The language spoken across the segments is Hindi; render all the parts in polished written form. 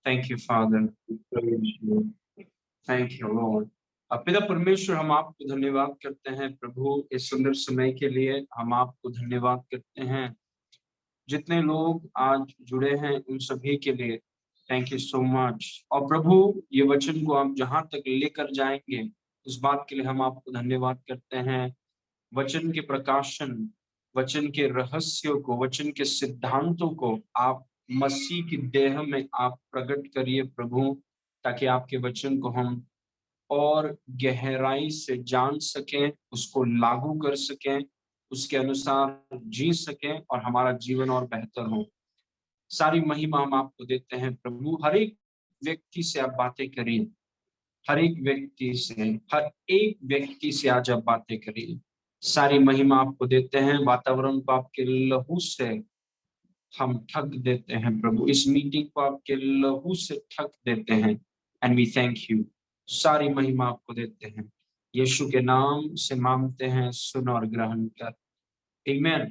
Thank you, Father. We praise you. Thank you, Lord. पिता परमेश्वर, हम आपको धन्यवाद करते हैं प्रभु, इस सुंदर समय के लिए हम आपको धन्यवाद करते हैं। जितने लोग आज जुड़े हैं उन सभी के लिए थैंक यू सो मच। और प्रभु, ये वचन को आप जहां तक लेकर जाएंगे उस बात के लिए हम आपको धन्यवाद करते हैं। वचन के प्रकाशन, वचन के रहस्यों को, वचन के सिद्धांतों को आप मसीह की देह में आप प्रकट करिए प्रभु, ताकि आपके वचन को हम और गहराई से जान सकें, उसको लागू कर सकें, उसके अनुसार जी सकें और हमारा जीवन और बेहतर हो। सारी महिमा हम आपको देते हैं प्रभु। हर एक व्यक्ति से आप बातें करिए, हर एक व्यक्ति से, हर एक व्यक्ति से आज आप बातें करिए। सारी महिमा आपको देते हैं। वातावरण को आपके लहू से हम ठग देते हैं प्रभु, इस मीटिंग को आपके लहू से ठग देते हैं। And we thank you. सारी महिमा आपको देते हैं, यीशु के नाम से मांगते हैं, सुन और ग्रहण कर। Amen.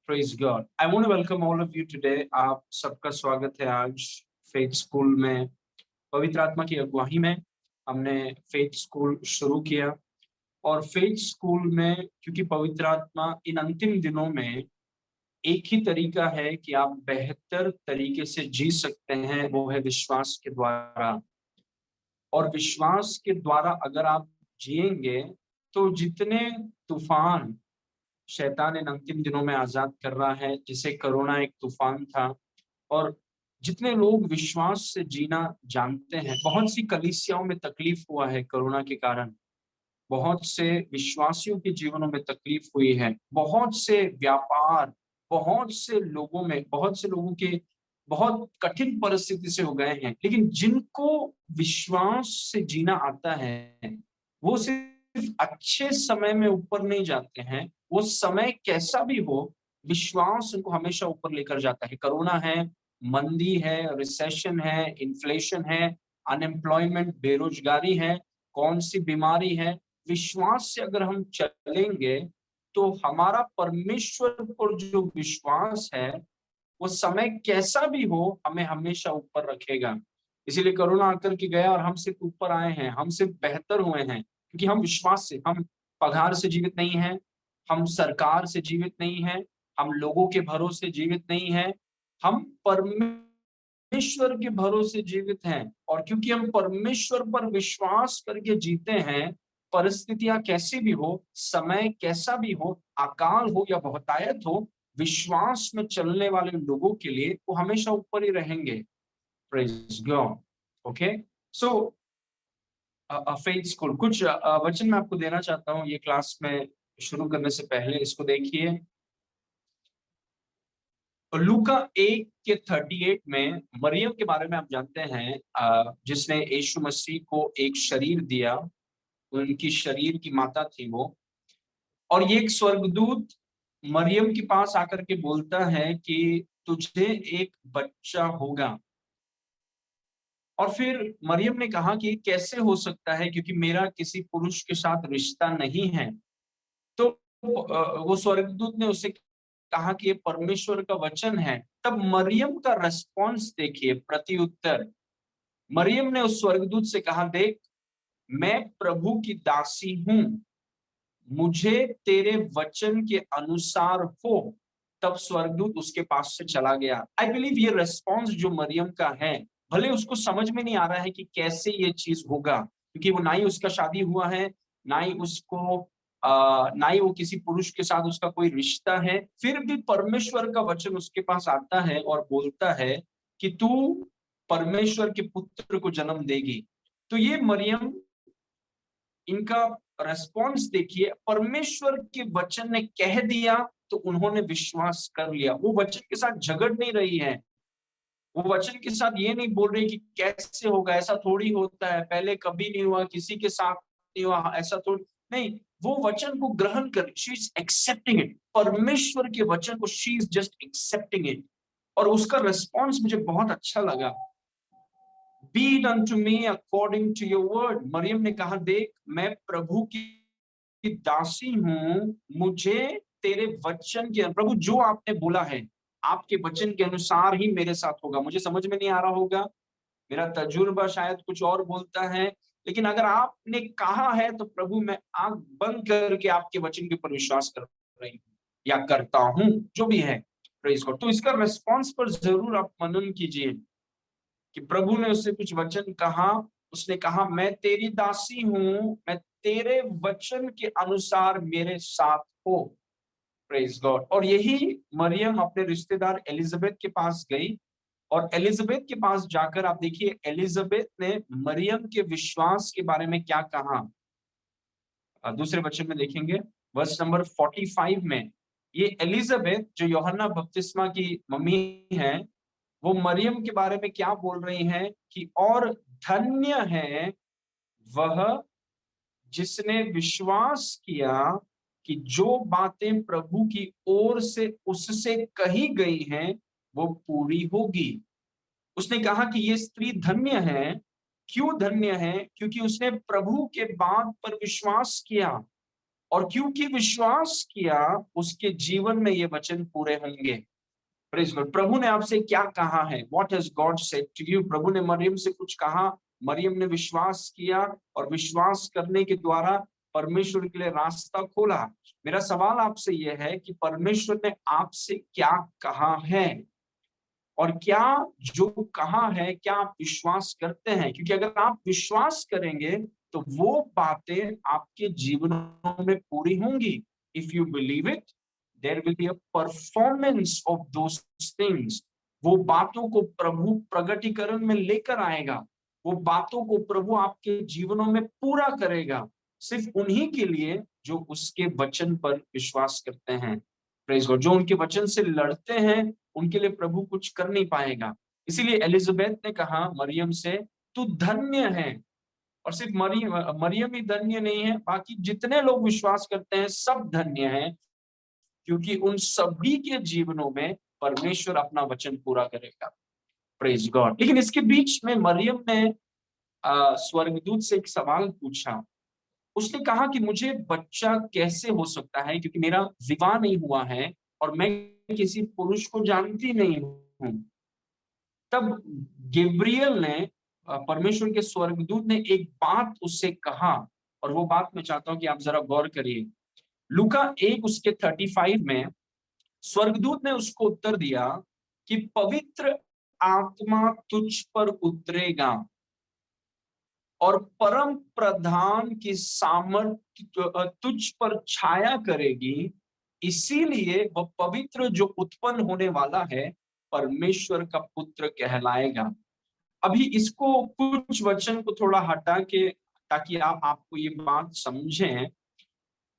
Praise God. I want to welcome all of you today. आप सबका स्वागत है आज फेथ स्कूल में। पवित्र आत्मा की अगुवाई में हमने फेथ स्कूल शुरू किया। और फेथ स्कूल में, क्योंकि पवित्र आत्मा इन अंतिम दिनों में एक ही तरीका है कि आप बेहतर तरीके से जी सकते हैं, वो है विश्वास के द्वारा। और विश्वास के द्वारा अगर आप जिएंगे तो जितने तूफान शैतान इन अंतिम दिनों में आजाद कर रहा है, जिसे कोरोना एक तूफान था, और जितने लोग विश्वास से जीना जानते हैं, बहुत सी कलीसियाओं में तकलीफ हुआ है कोरोना के कारण, बहुत से विश्वासियों के जीवनों में तकलीफ हुई है, बहुत से व्यापार, बहुत से लोगों में, बहुत से लोगों के बहुत कठिन परिस्थिति से हो गए हैं। लेकिन जिनको विश्वास से जीना आता है, वो सिर्फ अच्छे समय में ऊपर नहीं जाते हैं, वो समय कैसा भी हो, विश्वास उनको हमेशा ऊपर लेकर जाता है। कोरोना है, मंदी है, रिसेशन है, इन्फ्लेशन है, अनएम्प्लॉयमेंट, बेरोजगारी है, कौन सी बीमारी है, विश्वास से अगर हम चलेंगे तो हमारा परमेश्वर पर जो विश्वास है, वो समय कैसा भी हो हमें हमेशा ऊपर रखेगा। इसीलिए कोरोना आकर के गया और हम सिर्फ ऊपर आए हैं, हम सिर्फ बेहतर हुए हैं, क्योंकि हम विश्वास से, हम पगार से जीवित नहीं हैं, हम सरकार से जीवित नहीं हैं, हम लोगों के भरोसे जीवित नहीं हैं, हम परमेश्वर के भरोसे जीवित हैं। और क्योंकि हम परमेश्वर पर विश्वास करके जीते हैं, परिस्थितियां कैसी भी हो, समय कैसा भी हो, अकाल हो या बहुतायत हो, विश्वास में चलने वाले लोगों के लिए वो हमेशा ऊपर ही रहेंगे। Praise God. ओके, सो फेथ स्कूल, कुछ वचन मैं आपको देना चाहता हूँ ये क्लास में शुरू करने से पहले। इसको देखिए, लूका 1 के 38 में मरियम के बारे में आप जानते हैं, जिसने यीशु मसीह को एक शरीर दिया, उनकी शरीर की माता थी वो। और ये एक स्वर्गदूत मरियम के पास आकर के बोलता है कि तुझे एक बच्चा होगा। और फिर मरियम ने कहा कि कैसे हो सकता है, क्योंकि मेरा किसी पुरुष के साथ रिश्ता नहीं है। तो वो स्वर्गदूत ने उससे कहा कि ये परमेश्वर का वचन है। तब मरियम का रेस्पॉन्स देखिए, प्रत्युत्तर। मरियम ने उस स्वर्गदूत से कहा, देख, मैं प्रभु की दासी हूं, मुझे तेरे वचन के अनुसार हो। तब स्वर्गदूत उसके पास से चला गया। आई बिलीव ये रेस्पॉन्स जो मरियम का है, भले उसको समझ में नहीं आ रहा है कि कैसे ये चीज होगा, क्योंकि वो ना ही उसका शादी हुआ है, ना ही उसको ना ही वो किसी पुरुष के साथ उसका कोई रिश्ता है, फिर भी परमेश्वर का वचन उसके पास आता है और बोलता है कि तू परमेश्वर के पुत्र को जन्म देगी। तो ये मरियम, इनका रेस्पॉन्स देखिए, परमेश्वर के वचन ने कह दिया तो उन्होंने विश्वास कर लिया। वो वचन के साथ झगड़ नहीं रही है, वो वचन के साथ ये नहीं बोल रही कि कैसे होगा, ऐसा थोड़ी होता है, पहले कभी नहीं हुआ, किसी के साथ नहीं हुआ, ऐसा थोड़ी नहीं। वो वचन को ग्रहण कर, शी इज एक्सेप्टिंग इट। परमेश्वर के वचन को she is just accepting it. और उसका रेस्पॉन्स मुझे बहुत अच्छा लगा। Be it unto me according to your word। Maryam ने कहा, देख, मैं प्रभु की दासी हूं, मुझे तेरे वचन के, प्रभु जो आपने बोला है, आपके वचन के अनुसार ही मेरे साथ होगा। मुझे समझ में नहीं आ रहा होगा, मेरा तजुर्बा शायद कुछ और बोलता है, लेकिन अगर आपने कहा है तो प्रभु मैं आंख बंद करके आपके वचन के ऊपर विश्वास कर रही हूँ या करता हूँ, जो भी है। Praise God. तो इसका रिस्पॉन्स पर जरूर आप मनन कीजिए कि प्रभु ने उससे कुछ वचन कहा, उसने कहा मैं तेरी दासी हूं, मैं तेरे वचन के अनुसार मेरे साथ हो। Praise God. और यही मरियम अपने रिश्तेदार एलिजाबेथ के पास गई, और एलिजाबेथ के पास जाकर आप देखिए एलिजाबेथ ने मरियम के विश्वास के बारे में क्या कहा। दूसरे वचन में देखेंगे वर्स नंबर 45 में, ये एलिजाबेथ जो यूहन्ना बपतिस्मा की मम्मी है, वो मरियम के बारे में क्या बोल रही हैं कि और धन्य है वह जिसने विश्वास किया कि जो बातें प्रभु की ओर से उससे कही गई हैं वो पूरी होगी। उसने कहा कि ये स्त्री धन्य है। क्यों धन्य है? क्योंकि उसने प्रभु के बात पर विश्वास किया, और क्योंकि विश्वास किया उसके जीवन में ये वचन पूरे होंगे। Praise God. प्रभु ने आपसे क्या कहा है? What has God said to you? प्रभु ने मरियम से कुछ कहा, मरियम ने विश्वास किया, और विश्वास करने के द्वारा परमेश्वर के लिए रास्ता खोला। मेरा सवाल आपसे यह है कि परमेश्वर ने आपसे क्या कहा है, और क्या जो कहा है क्या आप विश्वास करते हैं? क्योंकि अगर आप विश्वास करेंगे तो वो बातें आपके जीवनों में पूरी होंगी। If you believe it, there will be a performance of those things. वो बातों को प्रभु प्रगटीकरण में लेकर आएगा, वो बातों को प्रभु आपके जीवनों में पूरा करेगा, सिर्फ उन्हीं के लिए जो उसके वचन पर विश्वास करते हैं। Praise God. जो उनके वचन से लड़ते हैं उनके लिए प्रभु कुछ कर नहीं पाएगा। इसीलिए एलिजाबेथ ने कहा मरियम से, तू धन्य है। और सिर्फ मरियम ही धन्य नहीं है, बाकी जितने लोग विश्वास करते हैं सब धन्य हैं, क्योंकि उन सभी के जीवनों में परमेश्वर अपना वचन पूरा करेगा। Praise God. लेकिन इसके बीच में मरियम ने स्वर्गदूत से एक सवाल पूछा। उसने कहा कि मुझे बच्चा कैसे हो सकता है, क्योंकि मेरा विवाह नहीं हुआ है और मैं किसी पुरुष को जानती नहीं हूं। तब गैब्रियल ने, परमेश्वर के स्वर्गदूत ने एक बात उससे कहा, और वो बात मैं चाहता हूं कि आप जरा गौर करिए। लूका 1 उसके 35 में स्वर्गदूत ने उसको उत्तर दिया कि पवित्र आत्मा तुझ पर उतरेगा और परम प्रधान की सामर्थ्य तुझ पर छाया करेगी, इसीलिए वह पवित्र जो उत्पन्न होने वाला है परमेश्वर का पुत्र कहलाएगा। अभी इसको कुछ वचन को थोड़ा हटा के, ताकि आपको ये बात समझें,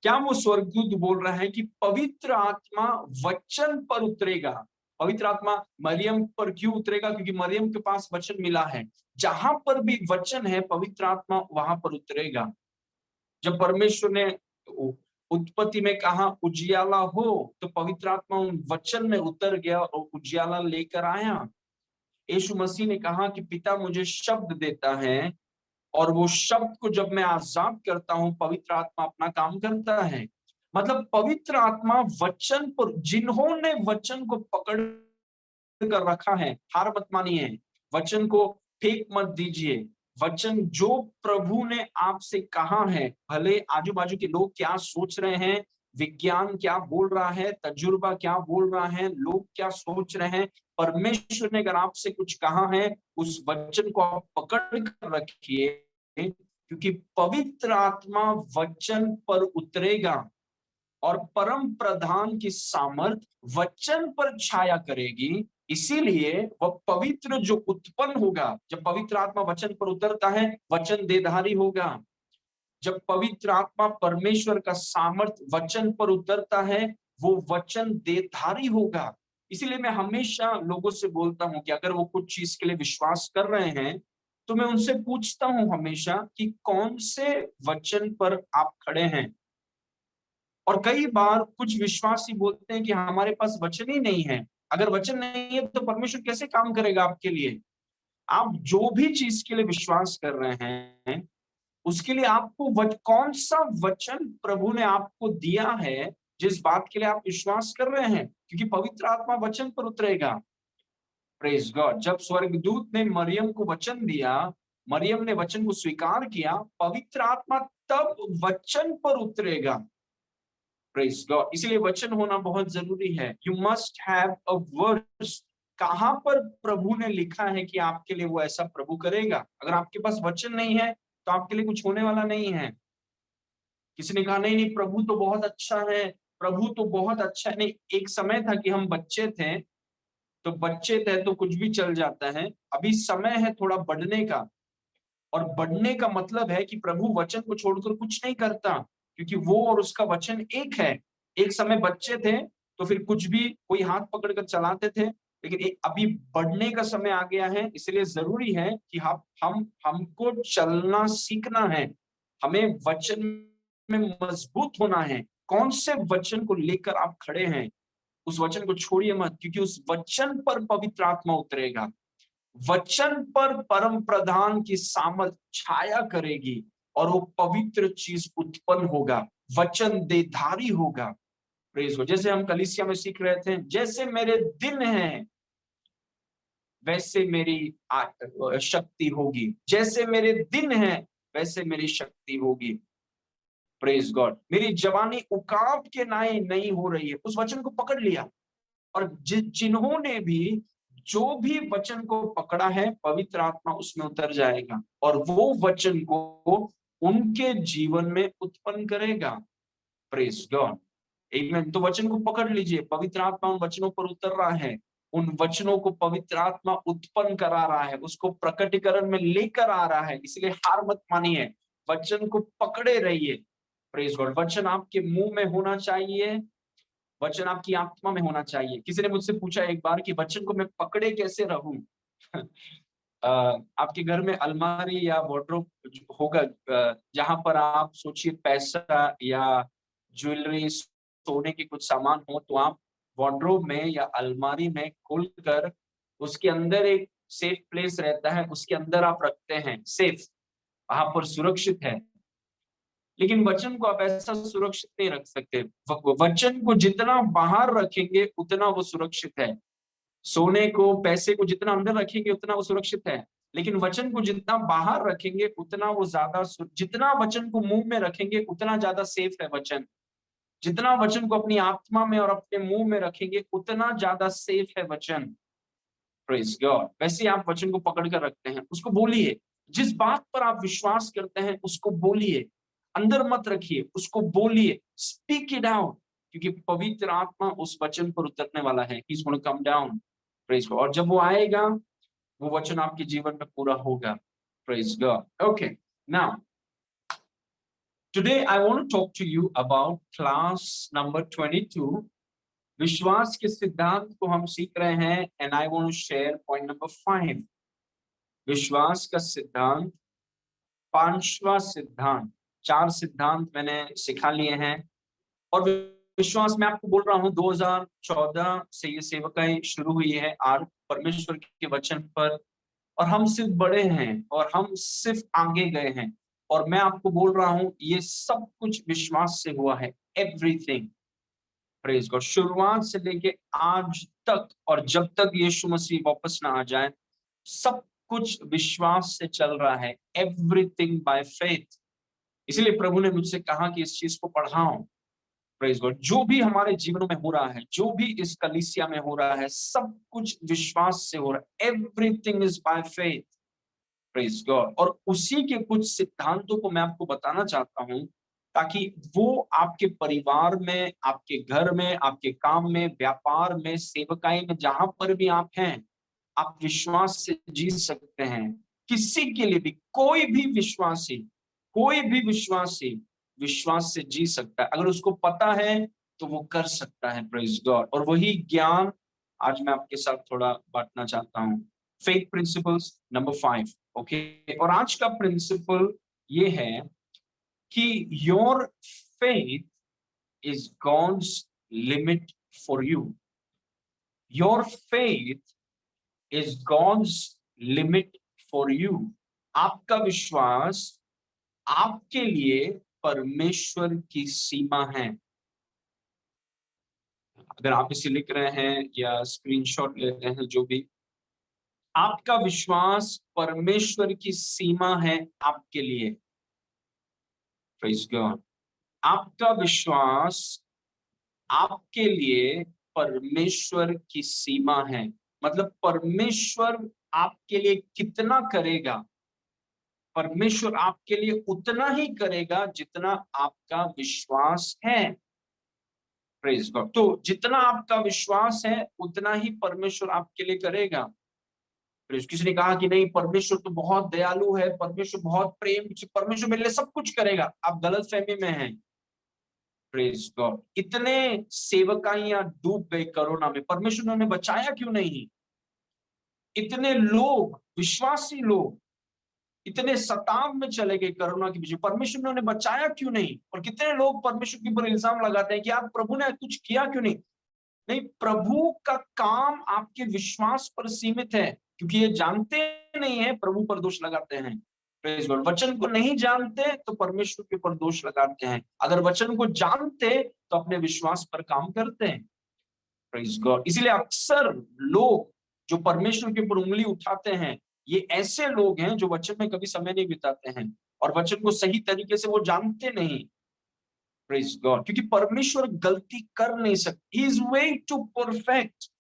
क्या वो स्वर्गदूत बोल रहा है कि पवित्र आत्मा वचन पर उतरेगा? पवित्र आत्मा मरियम पर क्यों उतरेगा? क्योंकि मरियम के पास वचन मिला है। जहां पर भी वचन है पवित्र आत्मा वहां पर उतरेगा। जब परमेश्वर ने उत्पत्ति में कहा उजियाला हो, तो पवित्र आत्मा उन वचन में उतर गया और उजियाला लेकर आया। यीशु मसीह ने कहा कि पिता मुझे शब्द देता है, और वो शब्द को जब मैं आजाद करता हूं पवित्र आत्मा अपना काम करता है। मतलब पवित्र आत्मा वचन पर, जिन्होंने वचन को पकड़ कर रखा है, हार मत मानिए, वचन को फेंक मत दीजिए। वचन जो प्रभु ने आपसे कहा है, भले आजू बाजू के लोग क्या सोच रहे हैं, विज्ञान क्या बोल रहा है, तजुर्बा क्या बोल रहा है, लोग क्या सोच रहे हैं, परमेश्वर ने अगर आपसे कुछ कहा है उस वचन को आप पकड़ कर रखिए, क्योंकि पवित्र आत्मा वचन पर उतरेगा और परम प्रधान की सामर्थ वचन पर छाया करेगी। इसीलिए वह पवित्र जो उत्पन्न होगा, जब पवित्र आत्मा वचन पर उतरता है वचन देधारी होगा। जब पवित्र आत्मा परमेश्वर का सामर्थ वचन पर उतरता है वो वचन देधारी होगा। इसीलिए मैं हमेशा लोगों से बोलता हूं कि अगर वो कुछ चीज के लिए विश्वास कर रहे हैं तो मैं उनसे पूछता हूं हमेशा कि कौन से वचन पर आप खड़े हैं। और कई बार कुछ विश्वासी बोलते हैं कि हमारे पास वचन ही नहीं है। अगर वचन नहीं है तो परमेश्वर कैसे काम करेगा आपके लिए? आप जो भी चीज के लिए विश्वास कर रहे हैं उसके लिए आपको कौन सा वचन प्रभु ने आपको दिया है जिस बात के लिए आप विश्वास कर रहे हैं, क्योंकि पवित्र आत्मा वचन पर उतरेगा। Praise God. जब स्वर्गदूत ने मरियम को वचन दिया, मरियम ने वचन को स्वीकार किया, पवित्र आत्मा तब वचन पर उतरेगा। Praise God. इसलिए वचन होना बहुत जरूरी है। You must have a verse. कहां पर प्रभु ने लिखा है कि आपके लिए वो ऐसा प्रभु करेगा? अगर आपके पास वचन नहीं है तो आपके लिए कुछ होने वाला नहीं है। किसी ने कहा नहीं नहीं, प्रभु तो बहुत अच्छा है, प्रभु तो बहुत अच्छा है। नहीं, एक समय था कि हम बच्चे थे, तो बच्चे थे तो कुछ भी चल जाता है। अभी समय है थोड़ा बढ़ने का, और बढ़ने का मतलब है कि प्रभु वचन को छोड़कर कुछ नहीं करता, क्योंकि वो और उसका वचन एक है। एक समय बच्चे थे तो फिर कुछ भी कोई हाथ पकड़कर चलाते थे, लेकिन अभी बढ़ने का समय आ गया है। इसलिए जरूरी है कि हम हमको चलना सीखना है। हमें वचन में मजबूत होना है। कौन से वचन को लेकर आप खड़े हैं, उस वचन को छोड़िए मत, क्योंकि उस वचन पर पवित्र आत्मा उतरेगा। वचन पर परम प्रधान की सामर्थ छाया करेगी और वो पवित्र चीज उत्पन्न होगा, वचन देधारी होगा। प्रेज हो। जैसे हम कलीसिया में सीख रहे थे, जैसे मेरे दिन हैं वैसे मेरी शक्ति होगी, जैसे मेरे दिन हैं वैसे मेरी शक्ति होगी। Praise God. मेरी जवानी उकाब के नाई नहीं हो रही है। उस वचन को पकड़ लिया, और जिन्होंने भी जो भी वचन को पकड़ा है, पवित्र आत्मा उसमें उतर जाएगा और वो वचन को उनके जीवन में उत्पन्न करेगा। Praise God. आमीन। तो वचन को पकड़ लीजिए, पवित्र आत्मा उन वचनों पर उतर रहा है, उन वचनों को पवित्र आत्मा उत्पन्न करा रहा है, उसको प्रकटीकरण में लेकर आ रहा है। इसलिए हार मत मानिए, वचन को पकड़े रहिए। Praise God. वचन आपके मुंह में होना चाहिए, वचन आपकी आत्मा में होना चाहिए। किसी ने मुझसे पूछा एक बार कि वचन को मैं पकड़े कैसे रहूं? आपके घर में अलमारी या वार्डरोब होगा, जहां पर आप सोचिए पैसा या ज्वेलरी, सोने के कुछ सामान हो, तो आप वार्डरोब में या अलमारी में खोलकर उसके अंदर एक सेफ प्लेस रहता है, उसके अंदर आप रखते हैं, सेफ, वहां पर सुरक्षित है। लेकिन वचन को आप ऐसा सुरक्षित नहीं रख सकते। वचन को जितना बाहर रखेंगे उतना वो सुरक्षित है। सोने को, पैसे को जितना अंदर रखेंगे उतना वो सुरक्षित है, लेकिन वचन को जितना बाहर रखेंगे उतना वो ज्यादा, जितना वचन को मुंह में रखेंगे उतना ज्यादा सेफ है वचन। जितना वचन को अपनी आत्मा में और अपने मुंह में रखेंगे उतना ज्यादा सेफ है वचन। Praise God. वैसे आप वचन को पकड़ कर रखते हैं, उसको बोलिए। जिस बात पर आप विश्वास करते हैं उसको बोलिए, अंदर मत रखिए, उसको बोलिए, स्पीक इट आउट, क्योंकि पवित्र आत्मा उस वचन पर उतरने वाला है। He's going to come down. Praise God. और जब वो आएगा, वो वचन आपके जीवन में पूरा होगा। Praise God. Okay, now today I want to talk to you about class number 22. विश्वास के सिद्धांत को हम सीख रहे हैं, and I want to share point number 5। विश्वास का सिद्धांत, पांचवा सिद्धांत। 4 सिद्धांत मैंने सिखा लिए हैं, और विश्वास मैं आपको बोल रहा हूं 2014 से ये सेवकाई शुरू हुई है आज परमेश्वर के वचन पर, और हम सिर्फ बढ़े हैं और हम सिर्फ आगे गए हैं। और मैं आपको बोल रहा हूं ये सब कुछ विश्वास से हुआ है, एवरीथिंग। Praise God. शुरुआत से लेके आज तक, और जब तक यीशु मसीह वापस ना आ जाए, सब कुछ विश्वास से चल रहा है, एवरीथिंग बाय फेथ। इसलिए प्रभु ने मुझसे कहा कि इस चीज को पढ़ाओ। Praise God. जो भी हमारे जीवनों में हो रहा है, जो भी इस कलीसिया में हो रहा है, सब कुछ विश्वास से हो रहा है, everything is by faith. Praise God. और उसी के कुछ सिद्धांतों को मैं आपको बताना चाहता हूं, ताकि वो आपके परिवार में, आपके घर में, आपके काम में, व्यापार में, सेवकाई में, जहां पर भी आप हैं, आप विश्वास से जी सकते हैं। किसी के लिए भी, कोई भी विश्वासी विश्वास से जी सकता है। अगर उसको पता है तो वो कर सकता है। Praise God. और वही ज्ञान आज मैं आपके साथ थोड़ा बांटना चाहता हूँ। Faith principles number 5। ओके। और आज का प्रिंसिपल ये है कि your faith is God's limit for you. Your faith is God's limit for you. आपका विश्वास आपके लिए परमेश्वर की सीमा है। अगर आप इसे लिख रहे हैं या स्क्रीनशॉट ले रहे हैं, जो भी, आपका विश्वास परमेश्वर की सीमा है आपके लिए। Praise God. आपका विश्वास आपके लिए परमेश्वर की सीमा है। मतलब परमेश्वर आपके लिए कितना करेगा, परमेश्वर आपके लिए उतना ही करेगा जितना आपका विश्वास है। Praise God. तो जितना आपका विश्वास है उतना ही परमेश्वर आपके लिए करेगा। प्रेज। किसी ने कहा कि नहीं, परमेश्वर तो बहुत दयालु है, परमेश्वर बहुत प्रेम, परमेश्वर मेरे लिए सब कुछ करेगा। आप गलत फहमी में हैं। Praise God. इतने सेवकाइयां डूब गई कोरोना में, परमेश्वर ने उन्हें बचाया क्यों नहीं? इतने लोग, विश्वासी लोग इतने सताव में चले गए कोरोना के बीच, परमेश्वर ने उन्हें बचाया क्यों नहीं? और कितने लोग परमेश्वर के ऊपर इल्जाम लगाते हैं कि आप प्रभु ने कुछ किया क्यों नहीं? नहीं, प्रभु का काम आपके विश्वास पर सीमित है, क्योंकि ये जानते नहीं है, प्रभु पर दोष लगाते हैं। Praise God. वचन को नहीं जानते तो परमेश्वर के ऊपर दोष लगाते हैं। अगर वचन को जानते तो अपने विश्वास पर काम करते हैं। Praise God. इसीलिए अक्सर लोग जो परमेश्वर के ऊपर उंगली उठाते हैं, ये ऐसे लोग हैं जो वचन में कभी समय नहीं बिताते हैं और वचन को सही तरीके से वो जानते नहीं। Praise God. क्योंकि परमेश्वर गलती कर नहीं सकती, he is way too perfect.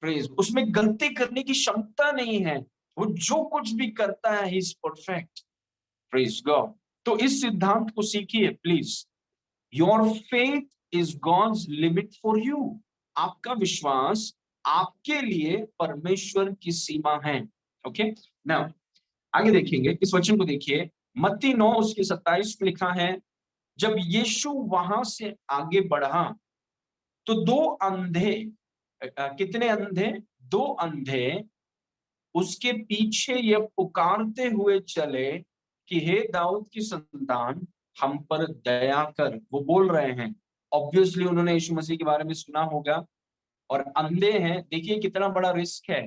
Praise. उसमें गलती करने की क्षमता नहीं है, वो जो कुछ भी करता है he is perfect. Praise God. तो इस सिद्धांत को सीखिए please. Your faith is God's limit for you. आपका विश्वास आपके लिए परमेश्वर की सीमा है। ओके नाउ आगे देखेंगे, इस वचन को देखिए। मत्ती 9 उसके 27 में लिखा है, जब यीशु वहां से आगे बढ़ा तो दो अंधे, कितने अंधे? दो अंधे उसके पीछे ये पुकारते हुए चले कि हे दाऊद की संतान, हम पर दया कर। वो बोल रहे हैं, ऑब्वियसली उन्होंने यीशु मसीह के बारे में सुना होगा, और अंधे हैं। देखिए कितना बड़ा रिस्क है।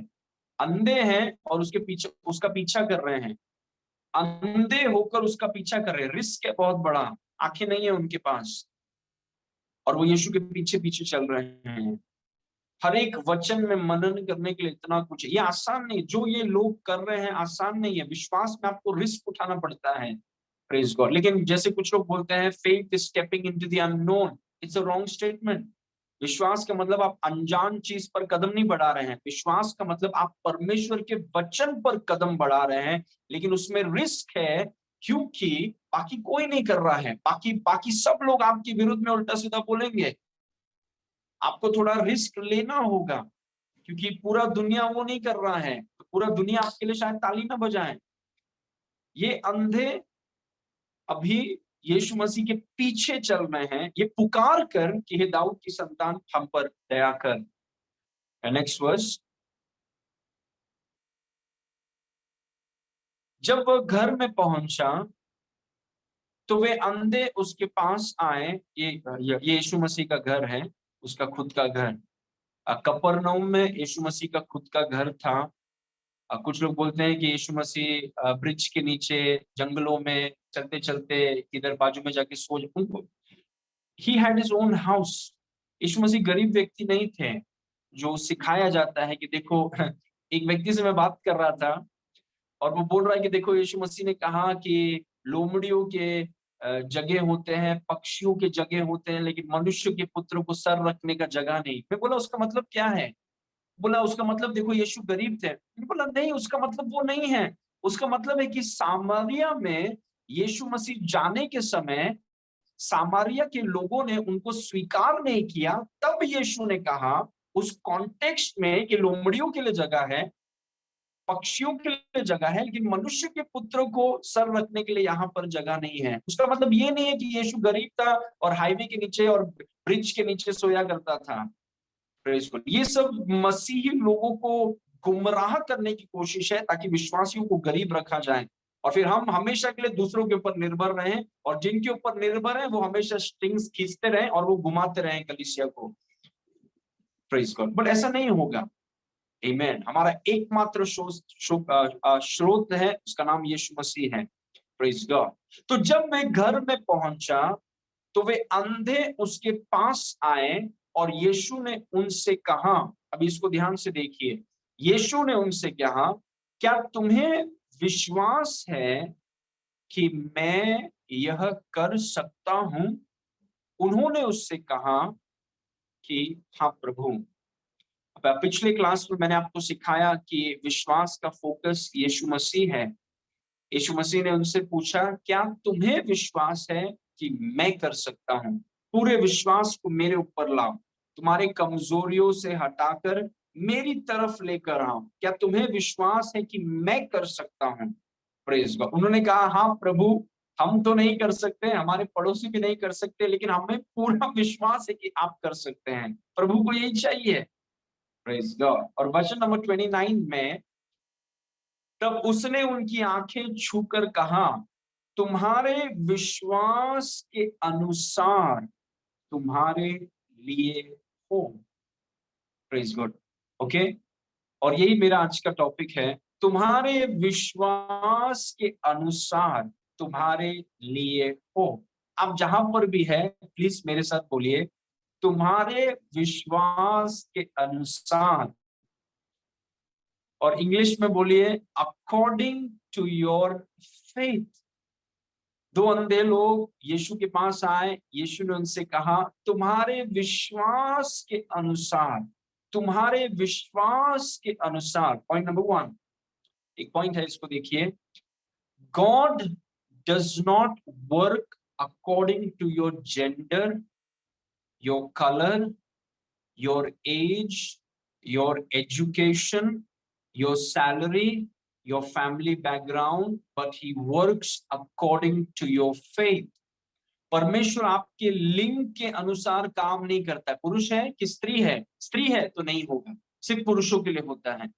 अंधे हैं और उसके पीछे, उसका पीछा कर रहे हैं। अंधे होकर उसका पीछा कर रहे हैं, रिस्क है बहुत बड़ा। आंखें नहीं है उनके पास और वो यीशु के पीछे पीछे चल रहे हैं। हर एक वचन में मनन करने के लिए इतना कुछ है। ये आसान नहीं, जो ये लोग कर रहे हैं आसान नहीं है। विश्वास में आपको रिस्क उठाना पड़ता है। Praise God. लेकिन जैसे कुछ लोग बोलते हैं faith is stepping into the unknown, it's a wrong statement. विश्वास का मतलब आप अनजान चीज पर कदम नहीं बढ़ा रहे हैं। विश्वास का मतलब आप परमेश्वर के वचन पर कदम बढ़ा रहे हैं, लेकिन उसमें रिस्क है, क्योंकि बाकी कोई नहीं कर रहा है। बाकी बाकी सब लोग आपके विरुद्ध में उल्टा सीधा बोलेंगे। आपको थोड़ा रिस्क लेना होगा, क्योंकि पूरा दुनिया वो नहीं कर रहा है, तो पूरा दुनिया आपके लिए शायद ताली ना बजाए। ये अंधे अभी यीशु मसीह के पीछे चल रहे हैं, ये पुकार कर कि हे दाऊद की संतान, हम पर दया कर। Next verse. जब वह घर में पहुंचा तो वे अंधे उसके पास आए। ये यीशु मसीह का घर है, उसका खुद का घर। कफरनहूम में यीशु मसीह का खुद का घर था। कुछ लोग बोलते हैं कि यीशु मसीह ब्रिज के नीचे जंगलों में चलते चलते इधर बाजू में जाके सो, उनको he had his own house. यीशु मसीह गरीब व्यक्ति नहीं थे जो सिखाया जाता है कि देखो एक व्यक्ति से मैं बात कर रहा था और वो बोल रहा है कि देखो यीशु मसीह ने कहा कि लोमड़ियों के जगह होते हैं, पक्षियों के जगह होते हैं, लेकिन मनुष्य के पुत्र को सर रखने का जगह नहीं। मैं बोला उसका मतलब क्या है? बोला उसका मतलब देखो यीशु गरीब थे। मैंने बोला नहीं, उसका मतलब वो नहीं है। उसका मतलब है कि सामरिया में यीशु मसीह जाने के समय सामरिया के लोगों ने उनको स्वीकार नहीं किया। तब यीशु ने कहा उस कॉन्टेक्स्ट में कि लोमड़ियों के लिए जगह है, पक्षियों के लिए जगह है, लेकिन मनुष्य के पुत्र को सर रखने के लिए यहाँ पर जगह नहीं है। उसका मतलब ये नहीं है कि यीशु गरीब था और हाईवे के नीचे और ब्रिज के नीचे सोया करता था। Praise God. ये सब मसीही लोगों को गुमराह करने की कोशिश है ताकि विश्वासियों को गरीब रखा जाए और फिर हम हमेशा के लिए दूसरों के ऊपर निर्भर रहें, और जिनके ऊपर निर्भर है वो हमेशा स्ट्रिंग्स खींचते रहें और वो घुमाते रहें कलीसिया को। Praise God. बट ऐसा नहीं होगा। आमीन। हमारा एकमात्र स्रोत है, उसका नाम यीशु मसीह है। Praise God. तो जब मैं घर में पहुंचा तो वे अंधे उसके पास आए और यीशु ने उनसे कहा। अब इसको ध्यान से देखिए। यीशु ने उनसे कहा, क्या तुम्हें विश्वास है कि मैं यह कर सकता हूं? उन्होंने उससे कहा कि हाँ प्रभु। अब पिछले क्लास में मैंने आपको सिखाया कि विश्वास का फोकस यीशु मसीह है। यीशु मसीह ने उनसे पूछा, क्या तुम्हें विश्वास है कि मैं कर सकता हूं? पूरे विश्वास को मेरे ऊपर लाओ, तुम्हारे कमजोरियों से हटाकर मेरी तरफ लेकर आओ। क्या तुम्हें विश्वास है कि मैं कर सकता हूं? Praise God. उन्होंने कहा, हाँ प्रभु, हम तो नहीं कर सकते, हमारे पड़ोसी भी नहीं कर सकते, लेकिन हमें पूरा विश्वास है कि आप कर सकते हैं। प्रभु को यही चाहिए। Praise God. और वचन नंबर 29 में, तब उसने उनकी आंखें छूकर कहा, तुम्हारे विश्वास के अनुसार तुम्हारे लिए हो। Praise God. ओके। और यही मेरा आज का टॉपिक है, तुम्हारे विश्वास के अनुसार तुम्हारे लिए हो। आप जहां पर भी है प्लीज मेरे साथ बोलिए, तुम्हारे विश्वास के अनुसार। और इंग्लिश में बोलिए, अकॉर्डिंग टू योर फेथ। दो अंधे लोग यीशु के पास आए, यीशु ने उनसे कहा, तुम्हारे विश्वास के अनुसार, तुम्हारे विश्वास के अनुसार। पॉइंट नंबर 1, एक पॉइंट है, इसको देखिए। God does not work according to your gender, your colour, your age, your education, your salary, your family background, but he works according to your faith. परमेश्वर आपके लिंग के अनुसार काम नहीं करता। पुरुष है कि स्त्री है, स्त्री है तो नहीं होगा, सिर्फ पुरुषों के लिए होता है।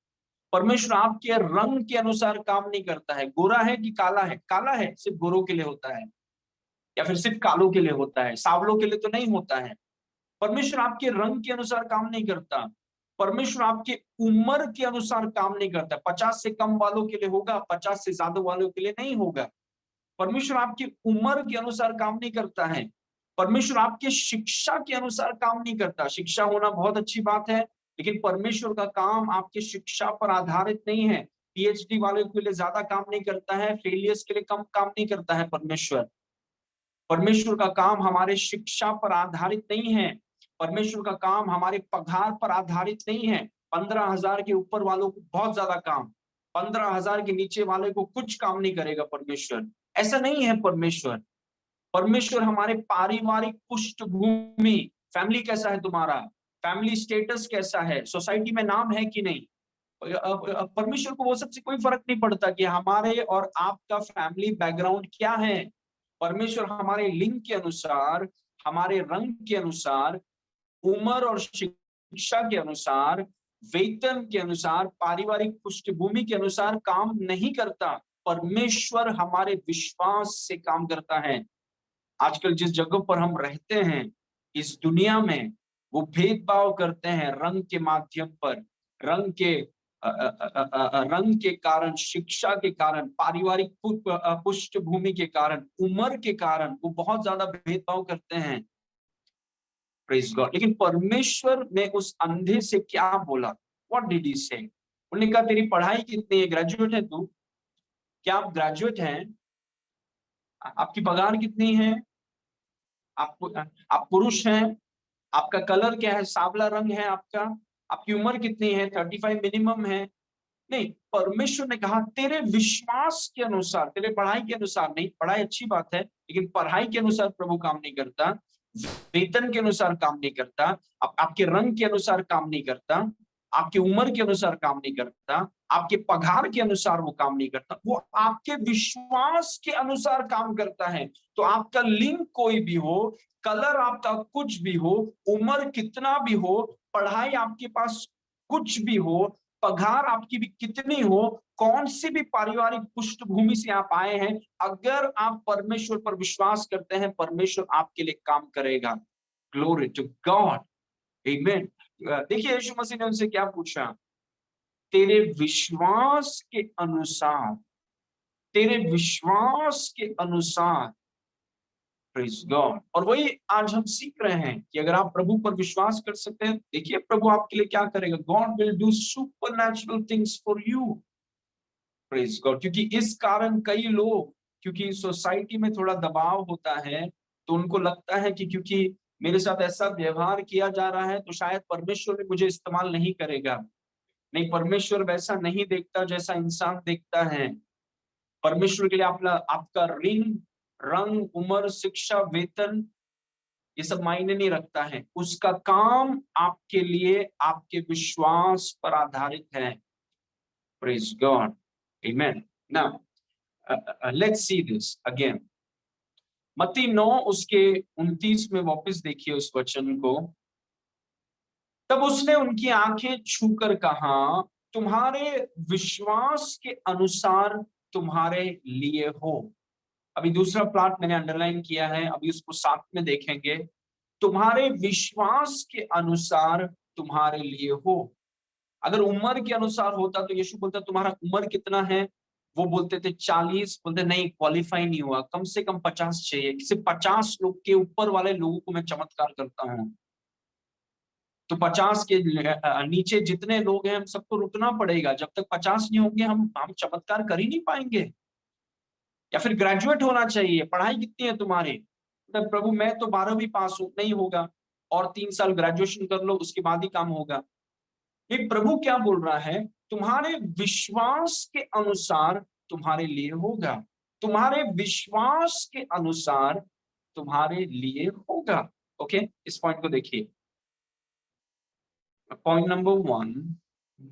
परमेश्वर आपके रंग के अनुसार काम नहीं करता है। गोरा है कि काला है, काला है सिर्फ गोरों के लिए होता है, या फिर सिर्फ कालों के लिए होता है, सावलों के लिए तो नहीं होता है। परमेश्वर आपके रंग के अनुसार काम नहीं करता। परमेश्वर आपके उम्र के अनुसार काम नहीं करता। 50 से कम वालों के लिए होगा, 50 से ज्यादा वालों के लिए नहीं होगा। परमेश्वर आपकी उम्र के अनुसार काम नहीं करता है। परमेश्वर आपके शिक्षा के अनुसार काम नहीं करता। शिक्षा होना बहुत अच्छी बात है, लेकिन परमेश्वर का काम आपके शिक्षा पर आधारित नहीं है। पीएचडी वालों के लिए ज्यादा काम नहीं करता है, फेलियर्स के लिए कम काम नहीं करता है। परमेश्वर का काम हमारे शिक्षा पर आधारित नहीं है। परमेश्वर का काम हमारे पगार पर आधारित नहीं है। 15,000 के ऊपर वालों को बहुत ज्यादा काम, 15,000 के नीचे वाले को कुछ काम नहीं करेगा परमेश्वर। ऐसा नहीं है परमेश्वर। परमेश्वर हमारे पारिवारिक पृष्ठभूमि, फैमिली कैसा है तुम्हारा, फैमिली स्टेटस कैसा है, सोसाइटी में नाम है कि नहीं, परमेश्वर को वो सबसे कोई फर्क नहीं पड़ता कि हमारे और आपका फैमिली बैकग्राउंड क्या है। परमेश्वर हमारे लिंग के अनुसार, हमारे रंग के अनुसार, उम्र और शिक्षा के अनुसार, वेतन के अनुसार, पारिवारिक पृष्ठभूमि के अनुसार काम नहीं करता। परमेश्वर हमारे विश्वास से काम करता है। आजकल जिस जगह पर हम रहते हैं इस दुनिया में, वो भेदभाव करते हैं रंग के माध्यम पर, रंग के रंग के कारण, शिक्षा के कारण, पारिवारिक पृष्ठभूमि के कारण, उम्र के कारण वो बहुत ज्यादा भेदभाव करते हैं। Praise God. लेकिन परमेश्वर ने उस अंधे से क्या बोला? व्हाट डिड ही से? उन्होंने कहा, तेरी पढ़ाई कितनी है? ग्रेजुएट है तू? क्या आप ग्रेजुएट हैं? आपकी पगार कितनी है? आप पुरुष हैं? आपका कलर क्या है? सांवला रंग है आपका? आपकी उम्र कितनी है? 35 मिनिमम है? नहीं, परमेश्वर ने कहा तेरे विश्वास के अनुसार, तेरे पढ़ाई के अनुसार नहीं। पढ़ाई अच्छी बात है, लेकिन पढ़ाई के अनुसार प्रभु काम नहीं करता, वेतन के अनुसार काम नहीं करता, आपके रंग के अनुसार काम नहीं करता, आपकी उम्र के अनुसार काम नहीं करता, आपके पगार के अनुसार वो काम नहीं करता, वो आपके विश्वास के अनुसार काम करता है। तो आपका लिंग कोई भी हो, कलर आपका कुछ भी हो, उम्र कितना भी हो, पढ़ाई आपके पास कुछ भी हो, पगार आपकी भी कितनी हो, कौन सी भी पारिवारिक पृष्ठभूमि से आप आए हैं, अगर आप परमेश्वर पर विश्वास करते हैं, परमेश्वर आपके लिए काम करेगा। ग्लोरी टू गॉड, आमीन। देखिए यीशु मसीह ने उनसे क्या पूछा? तेरे विश्वास के अनुसार, तेरे विश्वास के अनुसार प्रेज गॉड। और वही आज हम सीख रहे हैं कि अगर आप प्रभु पर विश्वास कर सकते हैं, देखिए प्रभु आपके लिए क्या करेगा। God will do supernatural things for you, praise God. क्योंकि इस कारण कई लोग, क्योंकि सोसाइटी में थोड़ा दबाव होता है, तो उनको लगता है कि क्योंकि मेरे साथ ऐसा व्यवहार किया जा रहा है तो शायद परमेश्वर भी मुझे इस्तेमाल नहीं करेगा। नहीं, परमेश्वर वैसा नहीं देखता जैसा इंसान देखता है। परमेश्वर के लिए आपका रंग, उम्र, शिक्षा, वेतन, ये सब मायने नहीं रखता है। उसका काम आपके लिए आपके विश्वास पर आधारित है। Praise God, amen. Now let's see this again. मत्ती 9 उसके 29 में वापस देखिए उस वचन को। तब उसने उनकी आंखें छूकर कहा, तुम्हारे विश्वास के अनुसार तुम्हारे लिए हो। अभी दूसरा प्लॉट मैंने अंडरलाइन किया है, अभी उसको साथ में देखेंगे। तुम्हारे विश्वास के अनुसार तुम्हारे लिए हो। अगर उम्र के अनुसार होता तो यीशु बोलता तुम्हारा उम्र कितना है, वो बोलते थे 40, बोलते नहीं क्वालिफाई नहीं हुआ, कम से कम 50 चाहिए। किसी 50 लोग के ऊपर वाले लोगों को मैं चमत्कार करता हूँ। तो 50 के नीचे जितने लोग हैं हम सबको रुकना पड़ेगा। जब तक 50 नहीं होंगे हम चमत्कार कर ही नहीं पाएंगे। या फिर ग्रेजुएट होना चाहिए, पढ़ाई कितनी है तुम्हारी, तो प्रभु मैं तो 12वीं पास हूं, नहीं होगा, और 3 साल ग्रेजुएशन कर लो उसके बाद ही काम होगा। ये प्रभु क्या बोल रहा है, तुम्हारे विश्वास के अनुसार तुम्हारे लिए होगा। तुम्हारे विश्वास के अनुसार तुम्हारे लिए होगा। ओके, इस पॉइंट को देखिए। Point number 1,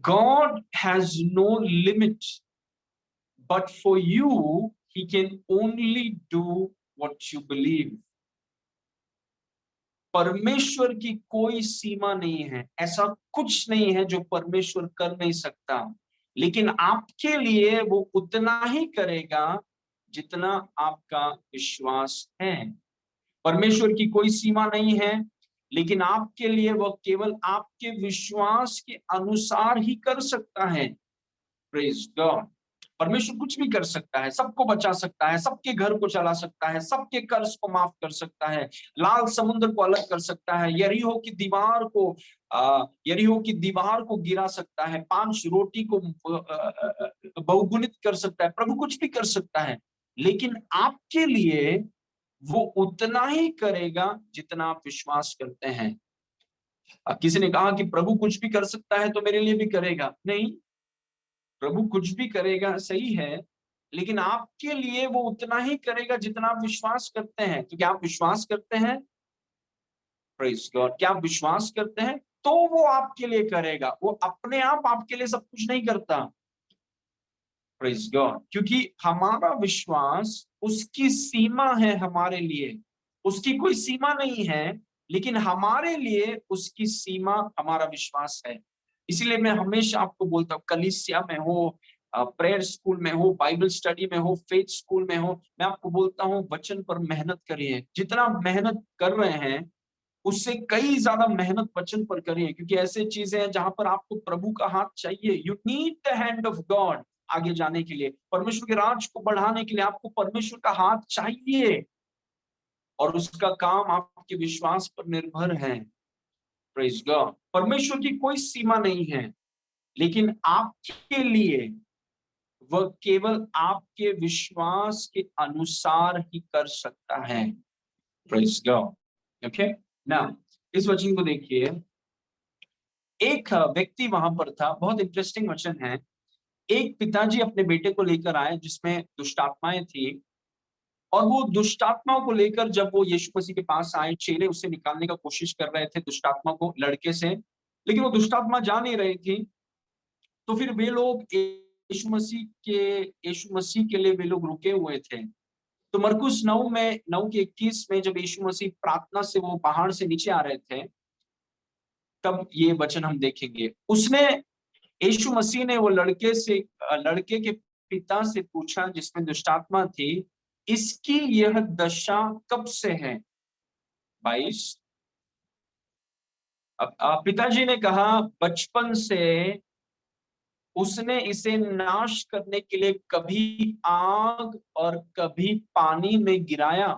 God has no limit, but for you he can only do what you believe. परमेश्वर की कोई सीमा नहीं है, ऐसा कुछ नहीं है जो परमेश्वर कर नहीं सकता, लेकिन आपके लिए वो उतना ही करेगा जितना आपका विश्वास है। परमेश्वर की कोई सीमा नहीं है, लेकिन आपके लिए वह केवल आपके विश्वास के अनुसार ही कर सकता है। Praise God. परमेश्वर कुछ भी कर सकता है, सबको बचा सकता है, सबके घर को चला सकता है, सबके कर्ज को माफ कर सकता है, लाल समुद्र को अलग कर सकता है, यरीहो की दीवार को गिरा सकता है, 5 रोटी को बहुगुणित कर सकता है। प्रभु कुछ भी कर सकता है, लेकिन आपके लिए वो उतना ही करेगा जितना आप विश्वास करते हैं। किसी ने कहा कि प्रभु कुछ भी कर सकता है तो मेरे लिए भी करेगा। नहीं, प्रभु कुछ भी करेगा सही है, लेकिन आपके लिए वो उतना ही करेगा जितना आप विश्वास करते हैं। तो क्या आप विश्वास करते हैं? Praise God. क्या आप विश्वास करते हैं? तो वो आपके लिए करेगा। वो अपने आप आपके लिए सब कुछ नहीं करता। Praise God. क्योंकि हमारा विश्वास उसकी सीमा है हमारे लिए। उसकी कोई सीमा नहीं है, लेकिन हमारे लिए उसकी सीमा हमारा विश्वास है। इसीलिए मैं हमेशा आपको बोलता हूँ, कलीसिया में हो, प्रेयर स्कूल में हो, बाइबल स्टडी में हो, फेथ स्कूल में हो, मैं आपको बोलता हूँ वचन पर मेहनत करिए। जितना मेहनत कर रहे हैं उससे कई ज्यादा मेहनत वचन पर करिए, क्योंकि ऐसे चीजें हैं जहां पर आपको प्रभु का हाथ चाहिए। You need the hand of God. आगे जाने के लिए, परमेश्वर के राज को बढ़ाने के लिए आपको परमेश्वर का हाथ चाहिए, और उसका काम आपके विश्वास पर निर्भर है। Praise God. परमेश्वर की कोई सीमा नहीं है, लेकिन आपके लिए वह केवल आपके विश्वास के अनुसार ही कर सकता है। Praise God. ओके, नाउ इस वचन को देखिए। एक व्यक्ति वहां पर था, बहुत इंटरेस्टिंग वचन है। एक पिताजी अपने बेटे को लेकर आए जिसमें दुष्टात्माएं थी, और वो दुष्टात्माओं को लेकर जब वो यीशु मसीह के पास आए, चेले उसे निकालने का कोशिश कर रहे थे दुष्टात्मा को लड़के से, लेकिन वो दुष्टात्मा जा नहीं रही थी। तो फिर वे लोग यीशु मसीह के लिए वे लोग रुके हुए थे। तो मरकुस 9 के 21 में जब यीशु मसीह प्रार्थना से वो पहाड़ से नीचे आ रहे थे, तब ये वचन हम देखेंगे। यीशु मसीह ने वो लड़के के पिता से पूछा जिसमें दुष्टात्मा थी, इसकी यह दशा कब से है? 22। पिताजी ने कहा, बचपन से उसने इसे नाश करने के लिए कभी आग और कभी पानी में गिराया।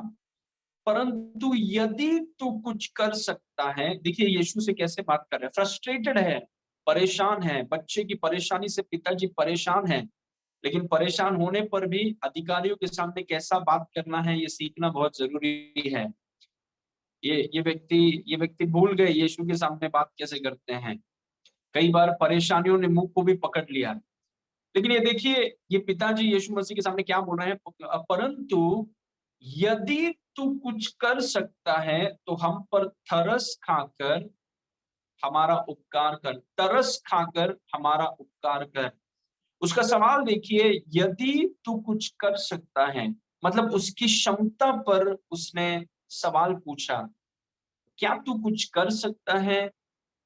परंतु यदि तू कुछ कर सकता है, देखिए यीशु से कैसे बात कर रहे हैं, फ्रस्ट्रेटेड है, परेशान है, बच्चे की परेशानी से पिताजी परेशान है, लेकिन परेशान होने पर भी अधिकारियों के सामने कैसा बात करना है ये सीखना बहुत जरूरी है। ये व्यक्ति भूल गए यीशु के सामने बात कैसे करते हैं। कई बार परेशानियों ने मुंह को भी पकड़ लिया। लेकिन ये देखिए, ये पिताजी यीशु मसीह के सामने क्या बोल रहे हैं, परंतु यदि तू कुछ कर सकता है तो हम पर तरस खाकर हमारा उपकार कर, तरस खाकर हमारा उपकार कर। उसका सवाल देखिए, यदि तू कुछ कर सकता है, मतलब उसकी क्षमता पर उसने सवाल पूछा। क्या तू कुछ कर सकता है?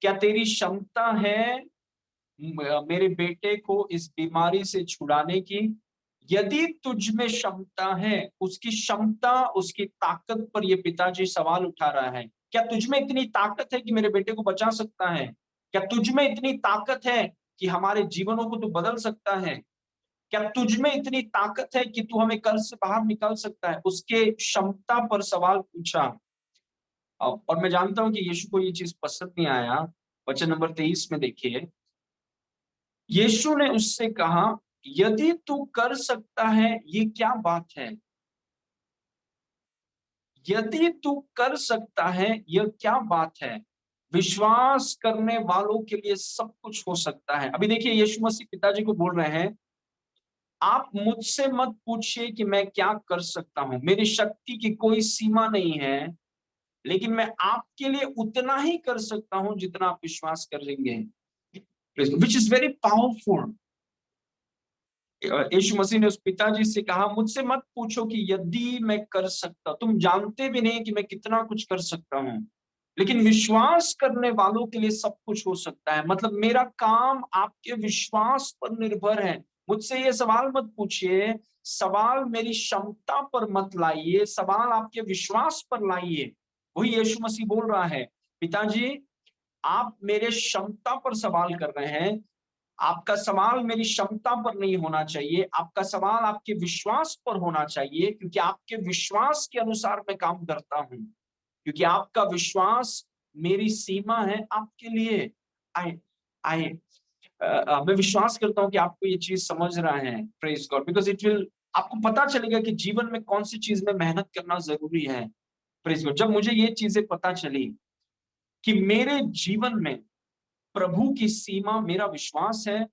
क्या तेरी क्षमता है मेरे बेटे को इस बीमारी से छुड़ाने की? यदि तुझ में क्षमता है, उसकी क्षमता, उसकी ताकत पर ये पिताजी सवाल उठा रहा है। क्या तुझ में इतनी ताकत है कि मेरे बेटे को बचा सकता है? क्या तुझ में इतनी ताकत है कि हमारे जीवनों को तू बदल सकता है? क्या तुझ में इतनी ताकत है कि तू हमें कर्ज से बाहर निकाल सकता है? उसके क्षमता पर सवाल पूछा। और मैं जानता हूं कि यीशु को ये चीज पसंद नहीं आया। वचन नंबर 23 में देखिए, यीशु ने उससे कहा, यदि तू कर सकता है, ये क्या बात है? यदि तू कर सकता है, यह क्या बात है? विश्वास करने वालों के लिए सब कुछ हो सकता है। अभी देखिए, यीशु मसीह पिताजी को बोल रहे हैं, आप मुझसे मत पूछिए कि मैं क्या कर सकता हूं, मेरी शक्ति की कोई सीमा नहीं है, लेकिन मैं आपके लिए उतना ही कर सकता हूं जितना आप विश्वास करेंगे। Which is very powerful. Yeshu Masih ने उस पिताजी से कहा, मुझसे मत पूछो कि यदि मैं कर सकता, तुम जानते भी नहीं कि मैं कितना कुछ कर सकता हूं, लेकिन विश्वास करने वालों के लिए सब कुछ हो सकता है। मतलब मेरा काम आपके विश्वास पर निर्भर है। मुझसे ये सवाल मत पूछिए, सवाल मेरी क्षमता पर मत लाइए, सवाल आपके विश्वास पर लाइए। वही यीशु मसीह बोल रहा है, पिताजी आप मेरे क्षमता पर सवाल कर रहे हैं, आपका सवाल मेरी क्षमता पर नहीं होना चाहिए, आपका सवाल आपके विश्वास पर होना चाहिए, क्योंकि आपके विश्वास के अनुसार मैं काम करता हूं, क्योंकि आपका विश्वास मेरी सीमा है आपके लिए। आई आई मैं विश्वास करता हूं कि आपको ये चीज समझ रहा है। Praise God, because it will, आपको पता चलेगा कि जीवन में कौन सी चीज में मेहनत करना जरूरी है। प्रेज गॉड, जब मुझे ये चीजें पता चली कि मेरे जीवन में प्रभु की सीमा मेरा विश्वास है,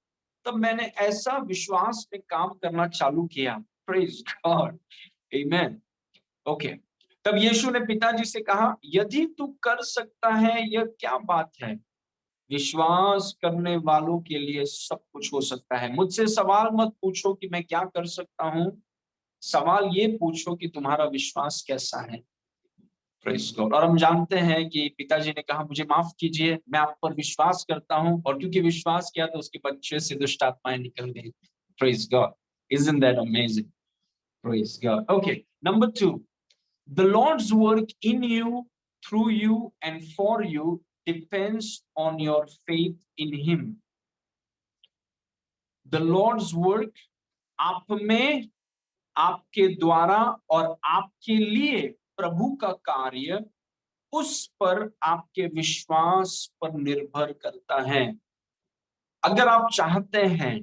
तब मैंने ऐसा विश्वास में काम करना चालू किया। प्रेज गॉड, आमेन। ओके, तब यीशु ने पिताजी से कहा, यदि तू कर सकता है, यह क्या बात है? विश्वास करने वालों के लिए सब कुछ हो सकता है। मुझसे सवाल मत पूछो कि मैं क्या कर सकता हूं, सवाल ये पूछो कि तुम्हारा विश्वास कैसा है। Praise God. और हम जानते हैं कि पिताजी ने कहा, मुझे माफ कीजिए, मैं आप पर विश्वास करता हूं, और क्योंकि विश्वास किया तो उसके बच्चे से दुष्ट आत्माएं निकल गई। Praise God, isn't that amazing? Praise God. Okay, number 2, the Lord's work in you, through you and for you depends on your faith in him. The Lord's work आप में, आपके द्वारा और आपके लिए प्रभु का कार्य, उस पर आपके विश्वास पर निर्भर करता है। अगर आप चाहते हैं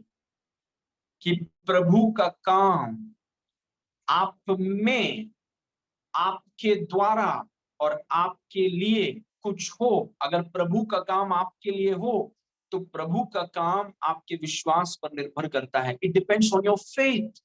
कि प्रभु का काम आप में, आपके द्वारा और आपके लिए कुछ हो, अगर प्रभु का काम आपके लिए हो, तो प्रभु का काम आपके विश्वास पर निर्भर करता है। It depends on your faith.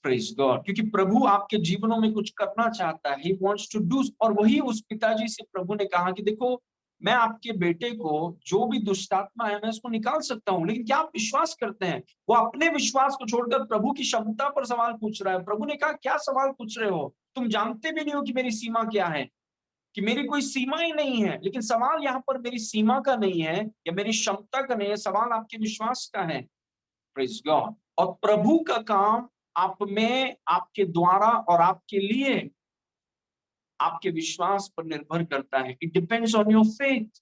Praise God, क्योंकि प्रभु आपके जीवनों में कुछ करना चाहता है, ही वांट्स टू डू। और वही उस पिताजी से प्रभु ने कहा कि देखो, मैं आपके बेटे को, जो भी दुष्टात्मा है, मैं उसको निकाल सकता हूं, लेकिन क्या आप विश्वास करते हैं? वो अपने विश्वास को छोड़कर प्रभु की क्षमता पर सवाल पूछ रहा है। प्रभु ने कहा, क्या सवाल पूछ रहे हो? तुम जानते भी नहीं हो कि मेरी सीमा क्या है, कि मेरी कोई सीमा ही नहीं है। लेकिन सवाल यहाँ पर मेरी सीमा का नहीं है या मेरी क्षमता का नहीं है, सवाल आपके विश्वास का है। Praise God. और प्रभु का काम आप में, आपके द्वारा और आपके लिए आपके विश्वास पर निर्भर करता है। It depends on your faith.